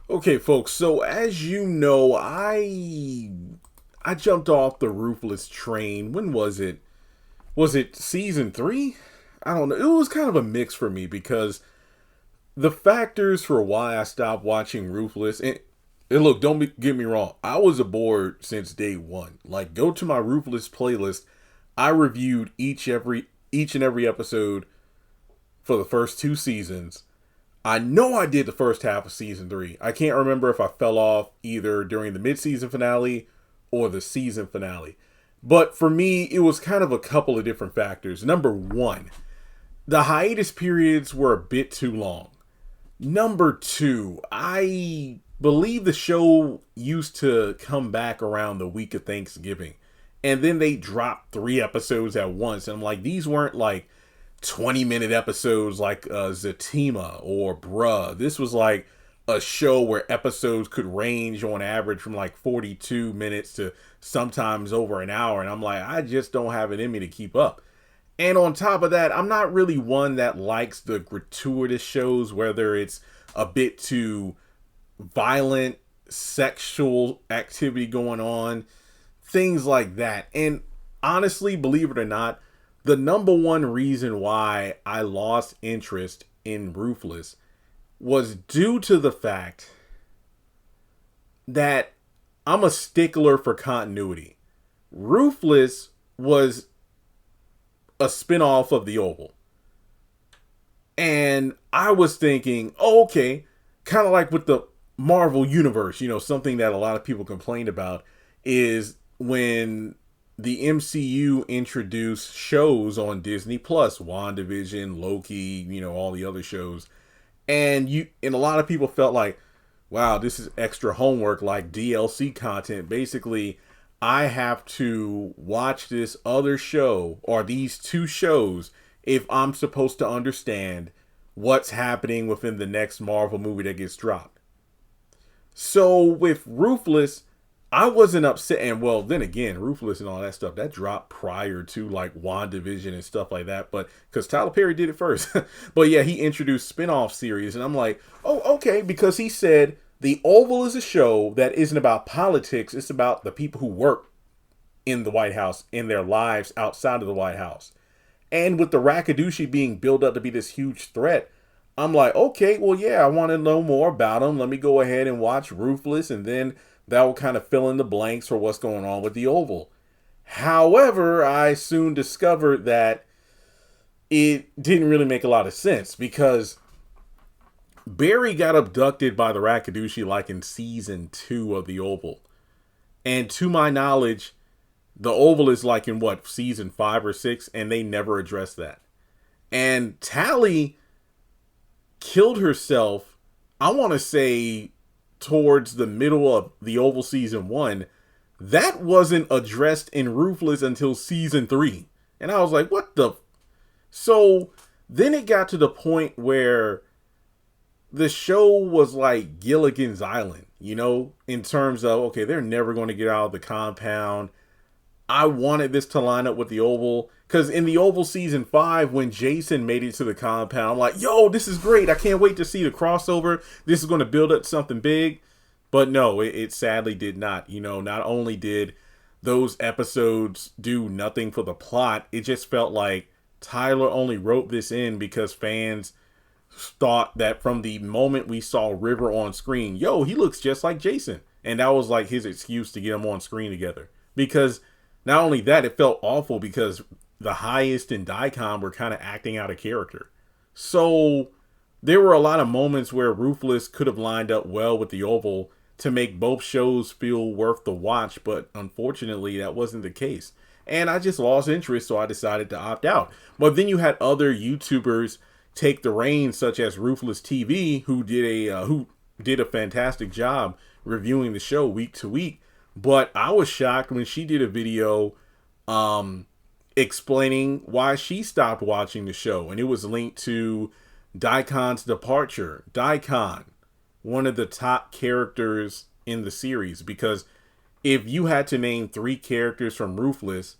Okay, folks. So as you know, I jumped off the Ruthless train. When was it? Was it season 3? I don't know. It was kind of a mix for me because the factors for why I stopped watching Ruthless and look, get me wrong. I was aboard since day one. Like, go to my Ruthless playlist. I reviewed each and every episode for the first 2 seasons. I know I did the first half of season 3. I can't remember if I fell off either during the mid-season finale or the season finale. But for me, it was kind of a couple of different factors. Number one, the hiatus periods were a bit too long. Number two, I believe the show used to come back around the week of Thanksgiving. And then they dropped 3 episodes at once. And I'm like, these weren't like 20-minute episodes like Zatima or Bruh. This was like a show where episodes could range on average from like 42 minutes to sometimes over an hour. And I'm like, I just don't have it in me to keep up. And on top of that, I'm not really one that likes the gratuitous shows, whether it's a bit too violent, sexual activity going on, things like that. And honestly, believe it or not, the number one reason why I lost interest in Ruthless was due to the fact that I'm a stickler for continuity. Ruthless was a spinoff of The Oval. And I was thinking, oh, okay, kind of like with the Marvel Universe, something that a lot of people complained about is when the MCU introduced shows on Disney Plus, WandaVision, Loki, all the other shows. And a lot of people felt like, wow, this is extra homework, like DLC content. Basically, I have to watch this other show or these two shows if I'm supposed to understand what's happening within the next Marvel movie that gets dropped. So with Ruthless, I wasn't upset. And well, then again, Ruthless and all that stuff, that dropped prior to like WandaVision and stuff like that. But because Tyler Perry did it first. But yeah, he introduced spin-off series. And I'm like, oh, okay. Because he said The Oval is a show that isn't about politics. It's about the people who work in the White House, in their lives outside of the White House. And with the Rakadushi being built up to be this huge threat, I'm like, okay, well, yeah, I want to know more about them. Let me go ahead and watch Ruthless, and then that will kind of fill in the blanks for what's going on with the Oval. However, I soon discovered that it didn't really make a lot of sense because Barry got abducted by the Rakadushi like in season 2 of the Oval. And to my knowledge, the Oval is like in what, season 5 or 6, and they never addressed that. And Tally killed herself, I want to say, towards the middle of the Oval season 1. That wasn't addressed in Ruthless until season 3. And I was like, what the? So then it got to the point where the show was like Gilligan's Island, in terms of, okay, they're never going to get out of the compound. I wanted this to line up with the Oval. Because in the Oval season 5, when Jason made it to the compound, I'm like, yo, this is great. I can't wait to see the crossover. This is going to build up something big. But no, it sadly did not. Not only did those episodes do nothing for the plot, it just felt like Tyler only wrote this in because fans thought that from the moment we saw River on screen, yo, he looks just like Jason. And that was like his excuse to get them on screen together. Because not only that, it felt awful because the Highest and Dikhan were kind of acting out of character. So there were a lot of moments where Ruthless could have lined up well with the Oval to make both shows feel worth the watch, but unfortunately that wasn't the case. And I just lost interest, so I decided to opt out. But then you had other YouTubers take the reins, such as Ruthless TV, who did a fantastic job reviewing the show week to week. But I was shocked when she did a video explaining why she stopped watching the show. And it was linked to Dikhan's departure. Dikhan, one of the top characters in the series. Because if you had to name 3 characters from Ruthless,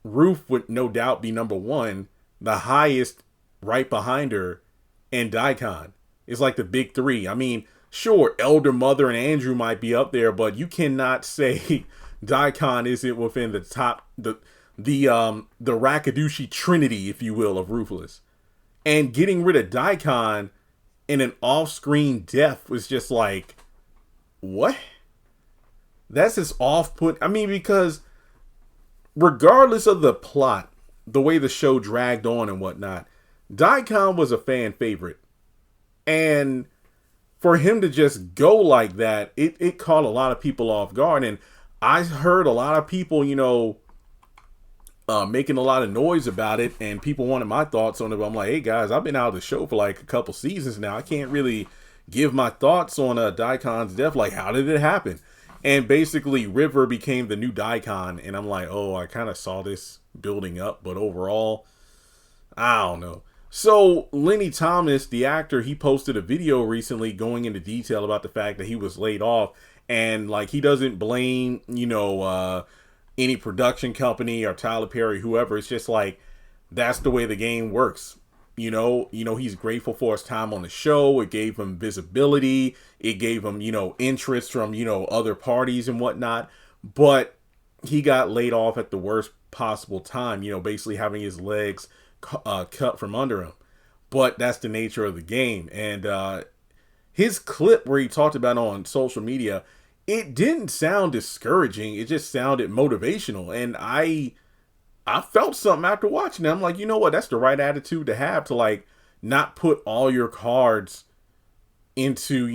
Ruth would no doubt be number 1, the Highest right behind her, and Dikhan. It's like the big three. I mean, sure, Elder Mother and Andrew might be up there, but you cannot say Dikhan isn't within the top, the Rakadushi Trinity, if you will, of Ruthless. And getting rid of Dikhan in an off-screen death was just like, what? That's just off-put. I mean, because regardless of the plot, the way the show dragged on and whatnot, Dikhan was a fan favorite. And for him to just go like that, it caught a lot of people off guard. And I heard a lot of people, making a lot of noise about it, and people wanted my thoughts on it. But I'm like, hey guys, I've been out of the show for like a couple seasons now. I can't really give my thoughts on Dikhan's death. Like, how did it happen? And basically, River became the new Dikhan, and I'm like, oh, I kind of saw this building up, but overall, I don't know. So Lenny Thomas, the actor, he posted a video recently going into detail about the fact that he was laid off, and like he doesn't blame, any production company or Tyler Perry, whoever. It's just like that's the way the game works. He's grateful for his time on the show. It gave him visibility. It gave him, interest from, other parties and whatnot. But he got laid off at the worst possible time, basically having his legs cut from under him. But that's the nature of the game. And his clip where he talked about on social media, it didn't sound discouraging. It just sounded motivational. And I felt something after watching it. I'm like, you know what? That's the right attitude to have, to like not put all your cards into,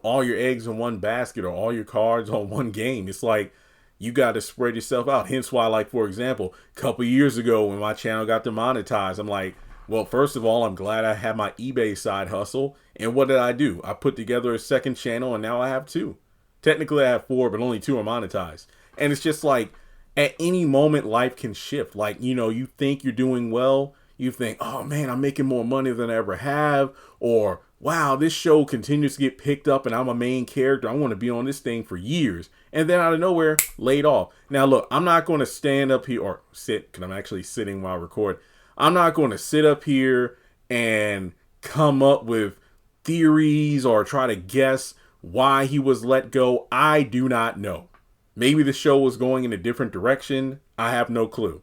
all your eggs in one basket, or all your cards on one game. It's like you got to spread yourself out. Hence why, like, for example, a couple years ago when my channel got demonetized, I'm like, well, first of all, I'm glad I had my eBay side hustle. And what did I do? I put together a second channel, and now I have 2. Technically, I have 4, but only 2 are monetized. And it's just like, at any moment, life can shift. Like, you think you're doing well. You think, oh man, I'm making more money than I ever have. Or, wow, this show continues to get picked up and I'm a main character. I want to be on this thing for years. And then out of nowhere, laid off. Now, look, I'm not going to stand up here or sit, because I'm actually sitting while I record. I'm not going to sit up here and come up with theories or try to guess why he was let go. I do not know. Maybe the show was going in a different direction. I have no clue.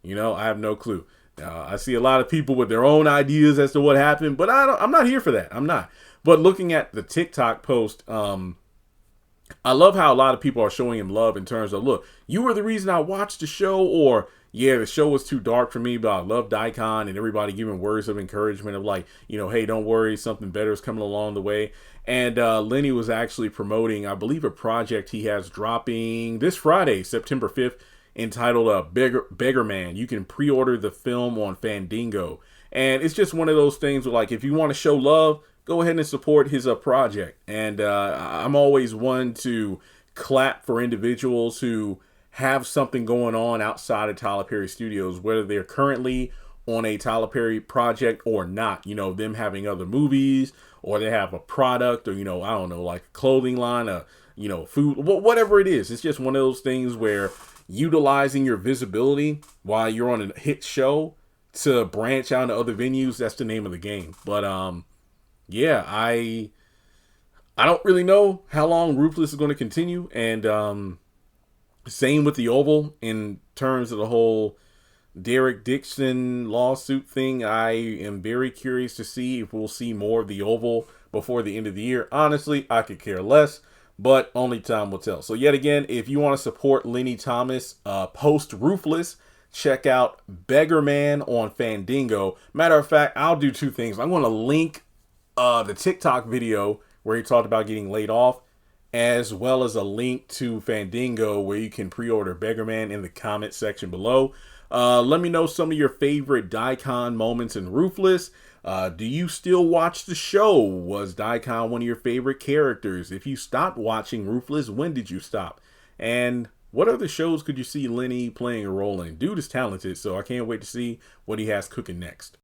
I have no clue. I see a lot of people with their own ideas as to what happened, but I'm not here for that. I'm not. But looking at the TikTok post, I love how a lot of people are showing him love in terms of, look, you were the reason I watched the show, or yeah, the show was too dark for me, but I love Dikhan, and everybody giving words of encouragement of like, hey, don't worry, something better is coming along the way. And Lenny was actually promoting, I believe, a project he has dropping this Friday, September 5th, entitled Beggar Man. You can pre-order the film on Fandango. And it's just one of those things where, like, if you want to show love, go ahead and support his project. And I'm always one to clap for individuals who have something going on outside of Tyler Perry Studios, whether they're currently on a Tyler Perry project or not. Them having other movies, or they have a product, or, I don't know, like a clothing line, food, whatever it is. It's just one of those things where utilizing your visibility while you're on a hit show to branch out into other venues, that's the name of the game. But yeah, I don't really know how long Ruthless is going to continue. And same with the Oval in terms of the whole Derek Dixon lawsuit thing. I am very curious to see if we'll see more of the Oval before the end of the year. Honestly, I could care less, but only time will tell. So yet again, if you want to support Lenny Thomas post Ruthless, check out Beggar Man on Fandango. Matter of fact, I'll do 2 things. I'm going to link the TikTok video where he talked about getting laid off, as well as a link to Fandango where you can pre-order Beggar Man in the comment section below. Let me know some of your favorite Dikhan moments in Ruthless. Do you still watch the show? Was Dikhan one of your favorite characters? If you stopped watching Ruthless, when did you stop? And what other shows could you see Lenny playing a role in? Dude is talented, so I can't wait to see what he has cooking next.